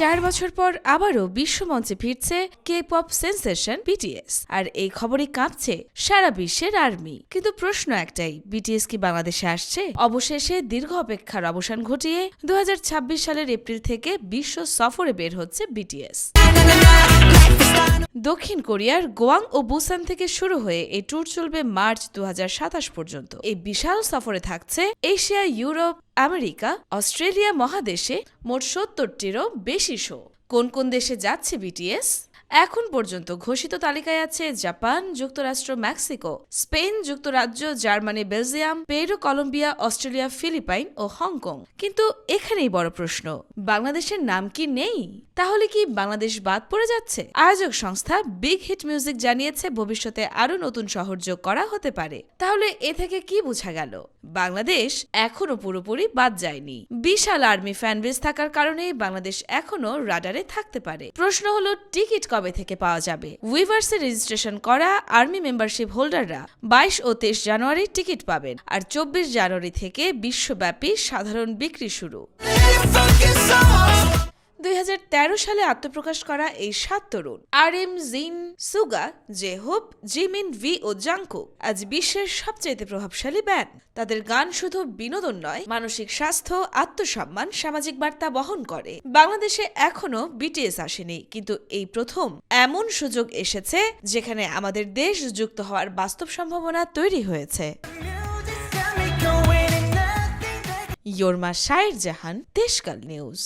4 বছর পর আবারও বিশ্বমঞ্চে ফিরছে কে পপ সেন্সেশন বিটিএস, আর এই খবরে কাঁপছে সারা বিশ্বের আর্মি। কিন্তু প্রশ্ন একটাই, বিটিএস কি বাংলাদেশে আসছে? অবশেষে দীর্ঘ অপেক্ষার অবসান ঘটিয়ে 2026 সালের এপ্রিল থেকে বিশ্ব সফরে বের হচ্ছে বিটিএস। দক্ষিণ কোরিয়ার গোয়াং ও বুসান থেকে শুরু হয়ে এই ট্যুর চলবে মার্চ 2027 পর্যন্ত। এই বিশাল সফরে থাকছে এশিয়া, ইউরোপ, আমেরিকা, অস্ট্রেলিয়া মহাদেশে মোট 70টিরও বেশি শো। কোন কোন দেশে যাচ্ছে বিটিএস? এখন পর্যন্ত ঘোষিত তালিকায় আছে জাপান, যুক্তরাষ্ট্র, মেক্সিকো, স্পেন, যুক্তরাজ্য, Germany, Belgium, Peru, Colombia, Australia, Philippines ও হংকং। কিন্তু এখানেই বড় প্রশ্ন, বাংলাদেশের নাম কি নেই? তাহলে কি বাংলাদেশ বাদ পড়ে যাচ্ছে? আয়োজক সংস্থা বিগ হিট মিউজিক জানিয়েছে ভবিষ্যতে আরো নতুন শহর যোগ করা হতে পারে। তাহলে এ থেকে কি বোঝা গেল? বাংলাদেশ এখনো পুরোপুরি বাদ যায়নি। বিশাল আর্মি ফ্যানবেস থাকার কারণে বাংলাদেশ এখনো রাডারে থাকতে পারে। প্রশ্ন হলো, টিকিট কবে থেকে পাওয়া যাবে? উইভার্সে রেজিস্ট্রেশন করা আর্মি মেম্বারশিপ হোল্ডাররা 22 ও 23 জানুয়ারি টিকিট পাবেন, আর 24 জানুয়ারি থেকে বিশ্বব্যাপী সাধারণ বিক্রি শুরু। 2013 সালে আত্মপ্রকাশ করা এই 7 তরুণ RM, জিন, সুগা, জেহোপ, জিমিন, ভি ও জাংকুক আজ বিশ্বের সবচেয়ে প্রভাবশালী ব্যান্ড। তাদের গান শুধু বিনোদন নয়, মানসিক স্বাস্থ্য, আত্মসম্মান, সামাজিক বার্তা বহন করে। বাংলাদেশে এখনো বিটিএস আসেনি, কিন্তু এই প্রথম এমন সুযোগ এসেছে যেখানে আমাদের দেশ যুক্ত হওয়ার বাস্তব সম্ভাবনা তৈরি হয়েছে। ইয়োরমা শায়ের জাহান, দেশকাল নিউজ।